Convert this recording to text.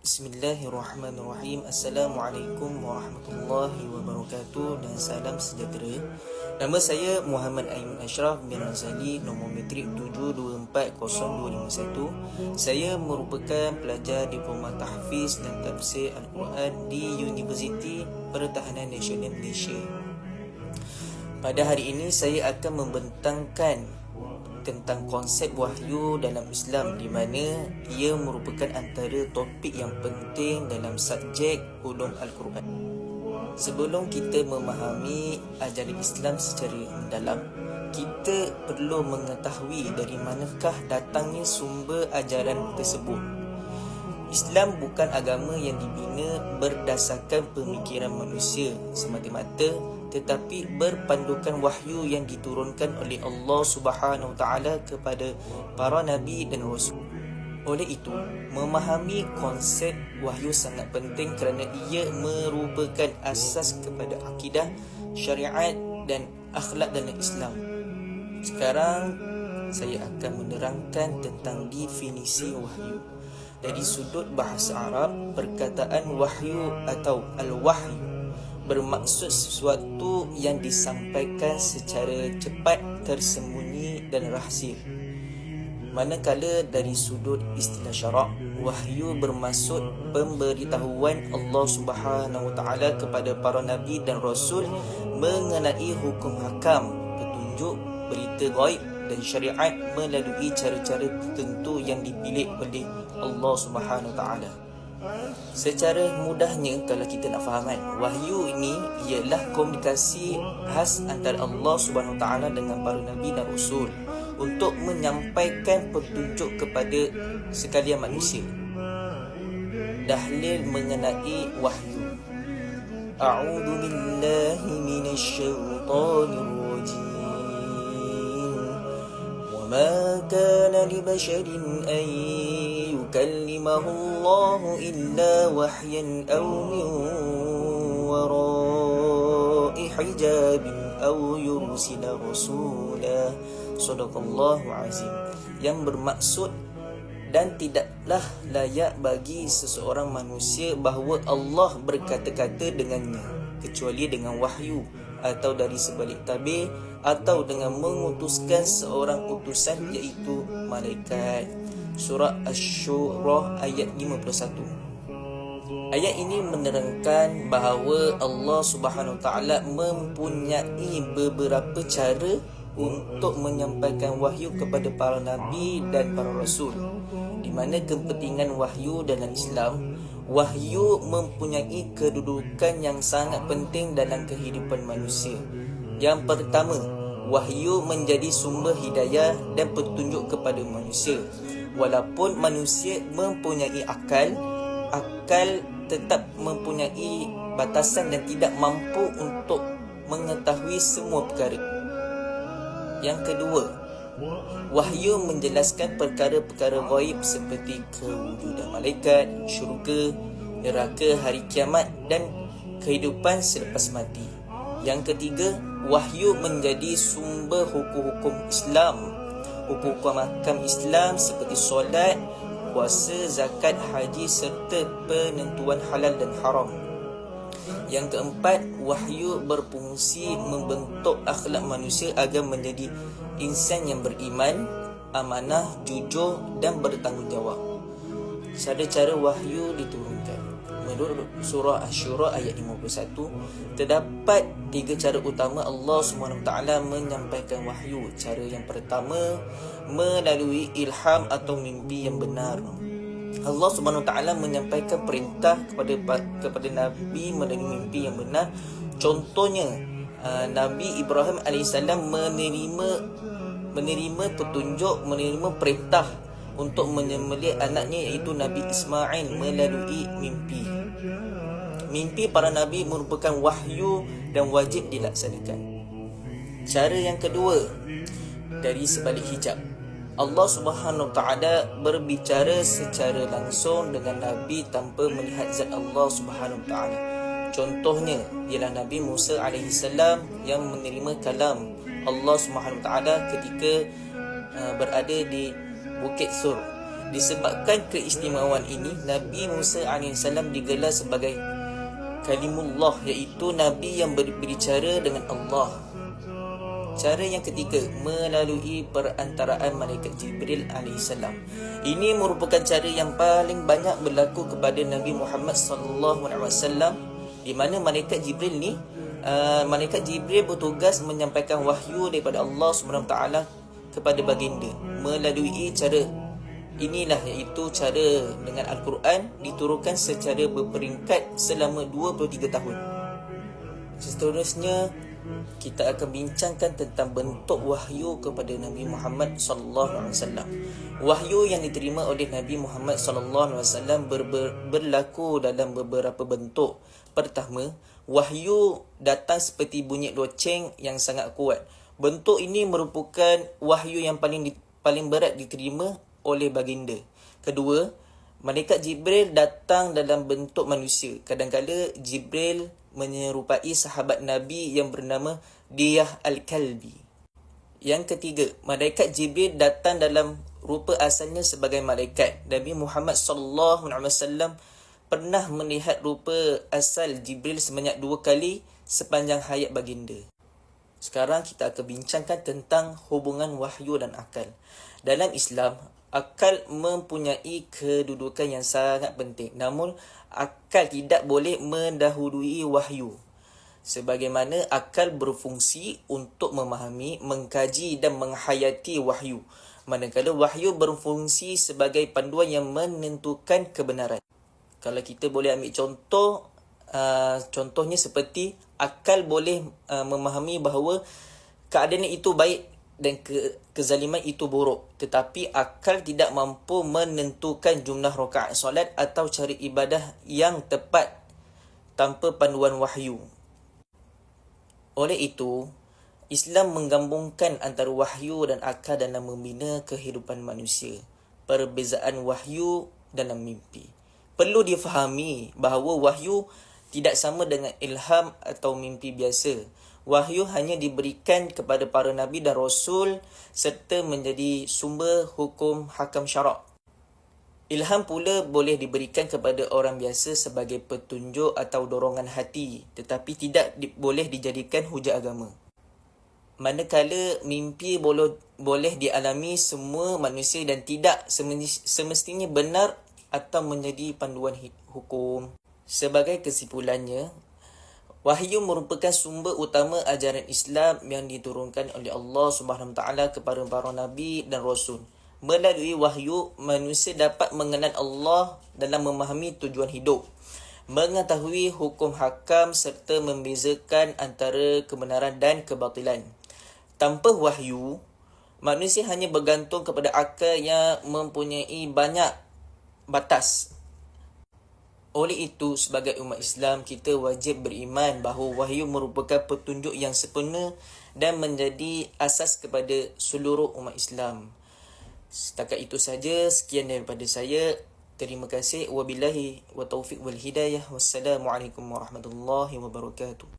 Bismillahirrahmanirrahim. Assalamualaikum warahmatullahi wabarakatuh dan salam sejahtera. Nama saya Muhammad Aiman Ashraf bin Razali, nombor metrik 724051. Saya merupakan pelajar Diploma Tahfiz dan Tafsir Al-Quran di Universiti Pertahanan Nasional Malaysia. Pada hari ini saya akan membentangkan tentang konsep wahyu dalam Islam, di mana ia merupakan antara topik yang penting dalam subjek ulum Al-Quran. Sebelum kita memahami ajaran Islam secara mendalam, kita perlu mengetahui dari manakah datangnya sumber ajaran tersebut. Islam bukan agama yang dibina berdasarkan pemikiran manusia semata-mata, tetapi berpandukan wahyu yang diturunkan oleh Allah Subhanahu Wa Taala kepada para nabi dan rasul. Oleh itu, memahami konsep wahyu sangat penting kerana ia merupakan asas kepada akidah, syariat dan akhlak dalam Islam. Sekarang saya akan menerangkan tentang definisi wahyu. Dari sudut bahasa Arab, perkataan wahyu atau al-wahyu bermaksud sesuatu yang disampaikan secara cepat, tersembunyi dan rahsia. Manakala dari sudut istilah syarak, wahyu bermaksud pemberitahuan Allah Subhanahu Wa Taala kepada para nabi dan rasul mengenai hukum hakam, petunjuk, berita gaib dan syariat melalui cara-cara tertentu yang dipilih oleh Allah Subhanahu Wa Taala. Secara mudahnya, kalau kita nak fahamkan, wahyu ini ialah komunikasi khas antara Allah Subhanahu Wa Taala dengan para nabi dan rasul untuk menyampaikan petunjuk kepada sekalian manusia. Dahlil mengenai wahyu. A'udzu billahi minasyaitonir rajim. وما كان لبشر أن يكلمه الله إلا وحيا أو من وراء حجاب أو يرسل رسولا. صدق الله العظيم. Yang bermaksud, dan tidaklah layak bagi seseorang manusia bahawa Allah berkata-kata dengannya kecuali dengan wahyu, atau dari sebalik tabir, atau dengan mengutuskan seorang utusan, iaitu malaikat. Surah Asy-Syura ayat 51. Ayat ini menerangkan bahawa Allah Subhanahu Taala mempunyai beberapa cara untuk menyampaikan wahyu kepada para nabi dan para rasul. Di mana kepentingan wahyu dalam Islam, wahyu mempunyai kedudukan yang sangat penting dalam kehidupan manusia. Yang pertama, wahyu menjadi sumber hidayah dan petunjuk kepada manusia. Walaupun manusia mempunyai akal tetap mempunyai batasan dan tidak mampu untuk mengetahui semua perkara. Yang kedua, wahyu menjelaskan perkara-perkara gaib seperti kewujudan malaikat, syurga, neraka, hari kiamat dan kehidupan selepas mati. Yang ketiga, wahyu menjadi sumber hukum-hukum Islam, hukum-hukum ahkam Islam seperti solat, puasa, zakat, haji serta penentuan halal dan haram. Yang keempat, wahyu berfungsi membentuk akhlak manusia agar menjadi insan yang beriman, amanah, jujur dan bertanggungjawab. Cara-cara wahyu diturunkan. Menurut surah Asy-Syura ayat 51, terdapat 3 cara utama Allah SWT menyampaikan wahyu. Cara yang pertama, melalui ilham atau mimpi yang benar. Allah SWT menyampaikan perintah kepada Nabi melalui mimpi yang benar. Contohnya, Nabi Ibrahim AS menerima petunjuk, menerima perintah untuk menyembelih anaknya, iaitu Nabi Ismail, melalui mimpi. Mimpi para nabi merupakan wahyu dan wajib dilaksanakan. Cara yang kedua, dari sebalik hijab. Allah Subhanahu Taala berbicara secara langsung dengan nabi tanpa melihat zat Allah Subhanahu Taala. Contohnya ialah Nabi Musa AS yang menerima kalam Allah Subhanahu Taala ketika berada di Bukit Sur. Disebabkan keistimewaan ini, Nabi Musa AS digelar sebagai Kalimullah, iaitu Nabi yang berbicara dengan Allah. Cara yang ketiga, melalui perantaraan malaikat Jibril AS. Ini merupakan cara yang paling banyak berlaku kepada Nabi Muhammad SAW, di mana malaikat Jibril ni malaikat Jibril bertugas menyampaikan wahyu daripada Allah SWT kepada baginda melalui cara inilah, iaitu cara dengan Al-Quran diturunkan secara berperingkat selama 23 tahun. Seterusnya, kita akan bincangkan tentang bentuk wahyu kepada Nabi Muhammad SAW. Wahyu yang diterima oleh Nabi Muhammad SAW berlaku dalam beberapa bentuk. Pertama, wahyu datang seperti bunyi loceng yang sangat kuat. Bentuk ini merupakan wahyu yang paling berat diterima oleh baginda. Kedua, malaikat Jibril datang dalam bentuk manusia. Kadang-kadang Jibril menyerupai sahabat Nabi yang bernama Diyah Al-Kalbi. Yang ketiga, malaikat Jibril datang dalam rupa asalnya sebagai malaikat. Nabi Muhammad SAW pernah melihat rupa asal Jibril sebanyak 2 kali sepanjang hayat baginda. Sekarang kita akan bincangkan tentang hubungan wahyu dan akal. Dalam Islam, akal mempunyai kedudukan yang sangat penting. Namun, akal tidak boleh mendahului wahyu. Sebagaimana akal berfungsi untuk memahami, mengkaji dan menghayati wahyu. Manakala wahyu berfungsi sebagai panduan yang menentukan kebenaran. Kalau kita boleh ambil contoh, contohnya seperti akal boleh memahami bahawa keadaan itu baik dan kezaliman itu buruk, tetapi akal tidak mampu menentukan jumlah rakaat solat atau cara ibadah yang tepat tanpa panduan wahyu. Oleh itu, Islam menggabungkan antara wahyu dan akal dalam membina kehidupan manusia. Perbezaan wahyu dalam mimpi. Perlu difahami bahawa wahyu tidak sama dengan ilham atau mimpi biasa. Wahyu hanya diberikan kepada para nabi dan rasul serta menjadi sumber hukum hakam syarak. Ilham pula boleh diberikan kepada orang biasa sebagai petunjuk atau dorongan hati, tetapi tidak boleh dijadikan hujah agama. Manakala mimpi boleh dialami semua manusia dan tidak semestinya benar atau menjadi panduan hukum. Sebagai kesimpulannya, wahyu merupakan sumber utama ajaran Islam yang diturunkan oleh Allah SWT kepada para nabi dan rasul. Melalui wahyu, manusia dapat mengenal Allah dalam memahami tujuan hidup, mengetahui hukum hakam serta membezakan antara kebenaran dan kebatilan. Tanpa wahyu, manusia hanya bergantung kepada akal yang mempunyai banyak batas. Oleh itu, sebagai umat Islam, kita wajib beriman bahawa wahyu merupakan petunjuk yang sempurna dan menjadi asas kepada seluruh umat Islam. Setakat itu saja, sekian daripada saya. Terima kasih. Wabillahi wa taufiq wal hidayah. Wassalamualaikum warahmatullahi wabarakatuh.